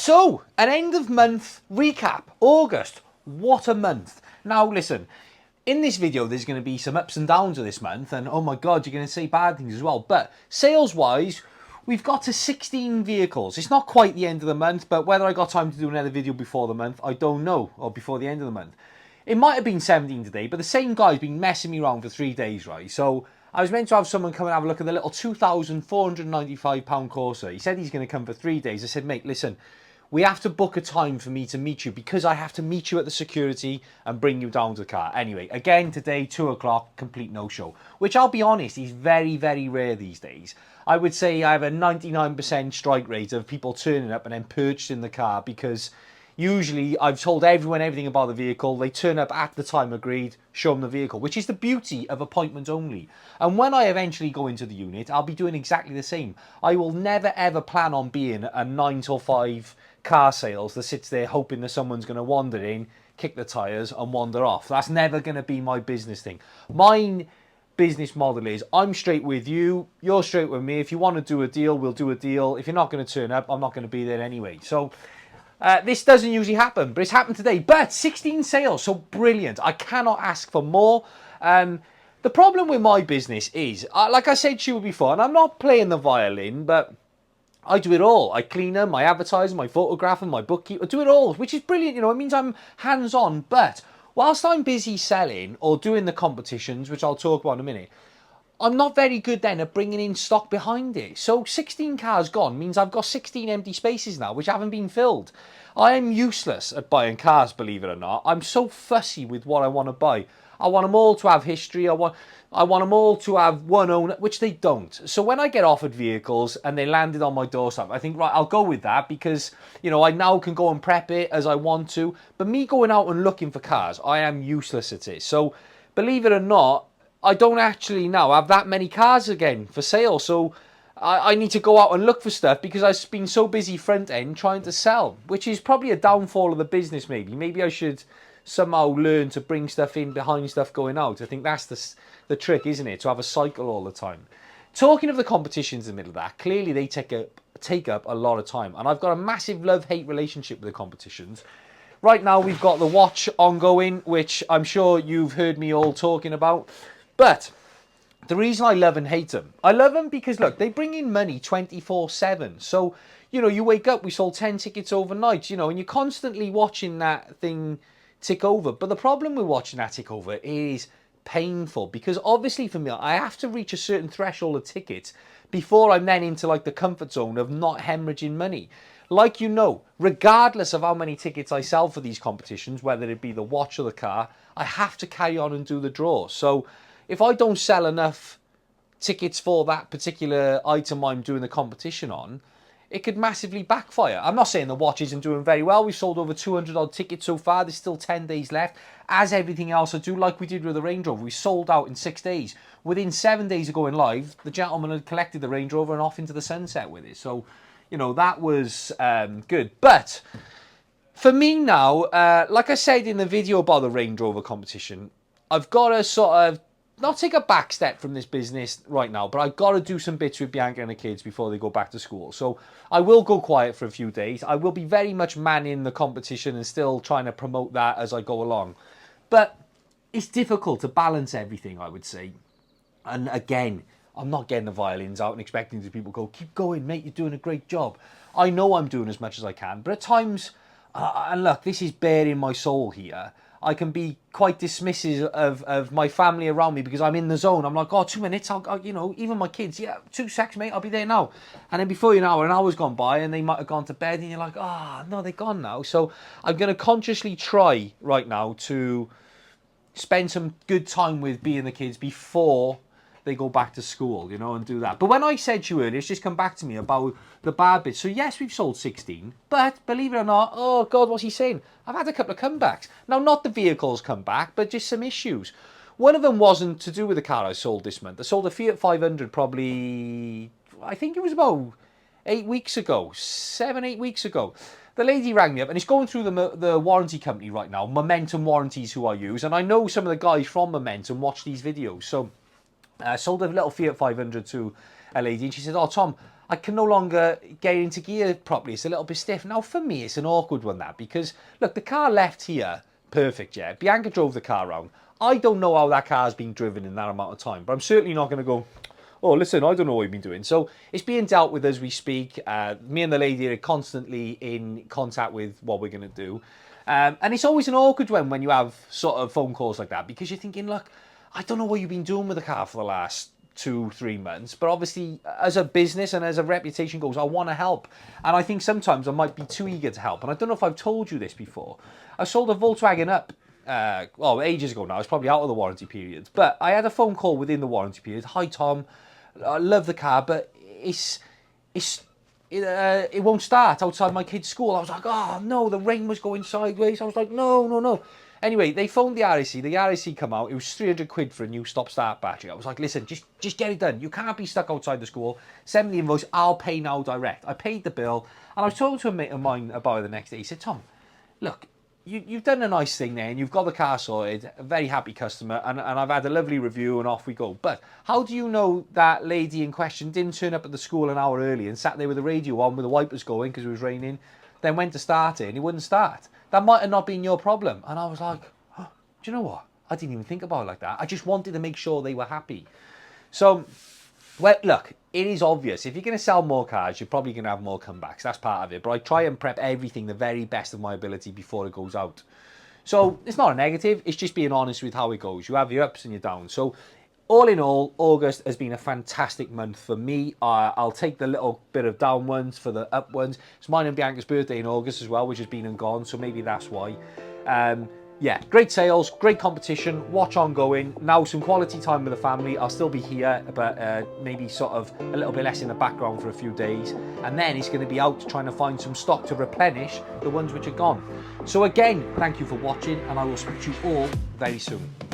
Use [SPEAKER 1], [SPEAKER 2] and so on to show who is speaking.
[SPEAKER 1] So, an end of month recap. August. What a month. Now, listen. In this video, there's going to be some ups and downs of this month. And oh my God, you're going to say bad things as well. But sales-wise, we've got to 16 vehicles. It's not quite the end of the month. But whether I got time to do another video before the month, I don't know. Or before the end of the month. It might have been 17 today. But the same guy's been messing me around for 3 days, right? So I was meant to have someone come and have a look at the little £2,495 Corsa. He said he's going to come for 3 days. I said, mate, listen. We have to book a time for me to meet you because I have to meet you at the security and bring you down to the car. Anyway, again, today, 2 o'clock, complete no-show. Which, I'll be honest, is very, very rare these days. I would say I have a 99% strike rate of people turning up and then purchasing the car because usually I've told everyone everything about the vehicle. They turn up at the time agreed, show them the vehicle, which is the beauty of appointment only. And when I eventually go into the unit, I'll be doing exactly the same. I will never ever plan on being a 9 till 5 car sales that sits there hoping that someone's going to wander in, kick the tyres and wander off. That's never going to be my business thing. My business model is I'm straight with you, you're straight with me. If you want to do a deal, we'll do a deal. If you're not going to turn up, I'm not going to be there anyway. So this doesn't usually happen, but it's happened today. But 16 sales, so brilliant. I cannot ask for more. The problem with my business is, like I said to you before, and I'm not playing the violin, but I do it all. I clean them, I advertise them, I photograph them, my bookkeep. I do it all, which is brilliant. You know, it means I'm hands-on. But whilst I'm busy selling or doing the competitions, which I'll talk about in a minute, I'm not very good then at bringing in stock behind it. So 16 cars gone means I've got 16 empty spaces now, which haven't been filled. I am useless at buying cars, believe it or not. I'm so fussy with what I want to buy. I want them all to have history. I want them all to have one owner, which they don't. So when I get offered vehicles and they landed on my doorstep, I think, right, I'll go with that because, you know, I now can go and prep it as I want to. But me going out and looking for cars, I am useless at it. So believe it or not, I don't actually now have that many cars again for sale. So I need to go out and look for stuff because I've been so busy front end trying to sell, which is probably a downfall of the business maybe. Maybe I should somehow learn to bring stuff in behind stuff going out. I think that's the trick, isn't it? To have a cycle all the time. Talking of the competitions in the middle of that, clearly they take up a lot of time. And I've got a massive love-hate relationship with the competitions. Right now we've got the watch ongoing, which I'm sure you've heard me all talking about. But the reason I love and hate them, I love them because, look, they bring in money 24/7. So, you know, you wake up, we sold 10 tickets overnight, you know, and you're constantly watching that thing tick over. But the problem with watching that tick over is painful because obviously for me, I have to reach a certain threshold of tickets before I'm then into like the comfort zone of not hemorrhaging money. Like, you know, regardless of how many tickets I sell for these competitions, whether it be the watch or the car, I have to carry on and do the draw. So if I don't sell enough tickets for that particular item I'm doing the competition on, it could massively backfire. I'm not saying the watch isn't doing very well. We've sold over 200 odd tickets so far. There's still 10 days left. As everything else I do, like we did with the Range Rover, we sold out in 6 days. Within 7 days of going live, the gentleman had collected the Range Rover and off into the sunset with it. So, you know, that was good. But for me now, like I said in the video about the Range Rover competition, I've got to sort of not take a back step from this business right now, but I've got to do some bits with Bianca and the kids before they go back to school. So I will go quiet for a few days. I will be very much manning the competition and still trying to promote that as I go along. But it's difficult to balance everything, I would say. And again, I'm not getting the violins out and expecting the people to go, keep going, mate, you're doing a great job. I know I'm doing as much as I can, but at times, and look, this is bearing my soul here, I can be quite dismissive of my family around me because I'm in the zone. I'm like, oh, 2 minutes, I'll you know, even my kids, yeah, 2 seconds, mate, I'll be there now. And then before you know, an hour's gone by and they might have gone to bed and you're like, oh, no, they're gone now. So I'm going to consciously try right now to spend some good time with being the kids before they go back to school, you know, and do that. But when I said to you earlier, it's just come back to me about the bad bits. So yes, we've sold 16, but believe it or not, oh God, what's he saying? I've had a couple of comebacks. Now, not the vehicles come back, but just some issues. One of them wasn't to do with the car I sold this month. I sold a Fiat 500 probably, I think it was about 8 weeks ago, 7-8 weeks ago. The lady rang me up and it's going through the warranty company right now, Momentum Warranties, who I use. And I know some of the guys from Momentum watch these videos. So I sold a little Fiat 500 to a lady and she said, oh, Tom, I can no longer get into gear properly. It's a little bit stiff. Now, for me, it's an awkward one, that, because, look, the car left here, perfect, yeah. Bianca drove the car around. I don't know how that car's been driven in that amount of time, but I'm certainly not going to go, oh, listen, I don't know what you've been doing. So it's being dealt with as we speak. Me and the lady are constantly in contact with what we're going to do. And it's always an awkward one when you have sort of phone calls like that, because you're thinking, look, I don't know what you've been doing with the car for the last 2-3 months, but obviously as a business and as a reputation goes, I want to help. And I think sometimes I might be too eager to help. And I don't know if I've told you this before. I sold a Volkswagen Up, ages ago now. It's probably out of the warranty period. But I had a phone call within the warranty period. Hi, Tom. I love the car, but it won't start outside my kid's school. I was like, oh no, the rain was going sideways. I was like, no. Anyway, they phoned the RAC. The RAC come out. It was 300 quid for a new stop-start battery. I was like, listen, just get it done. You can't be stuck outside the school. Send me the invoice. I'll pay now direct. I paid the bill. And I was talking to a mate of mine about it the next day. He said, Tom, look, you've done a nice thing there and you've got the car sorted. A very happy customer. And I've had a lovely review and off we go. But how do you know that lady in question didn't turn up at the school an hour early and sat there with the radio on with the wipers going because it was raining, then went to start it and it wouldn't start? That might have not been your problem. And I was like, oh, do you know what? I didn't even think about it like that. I just wanted to make sure they were happy. So, well, look, it is obvious. If you're going to sell more cars, you're probably going to have more comebacks. That's part of it. But I try and prep everything the very best of my ability before it goes out. So it's not a negative. It's just being honest with how it goes. You have your ups and your downs. So all in all, August has been a fantastic month for me. I'll take the little bit of down ones for the up ones. It's mine and Bianca's birthday in August as well, which has been and gone. So maybe that's why. Yeah, great sales, great competition, watch ongoing. Now some quality time with the family. I'll still be here, but maybe sort of a little bit less in the background for a few days. And then it's going to be out trying to find some stock to replenish the ones which are gone. So again, thank you for watching, and I will speak to you all very soon.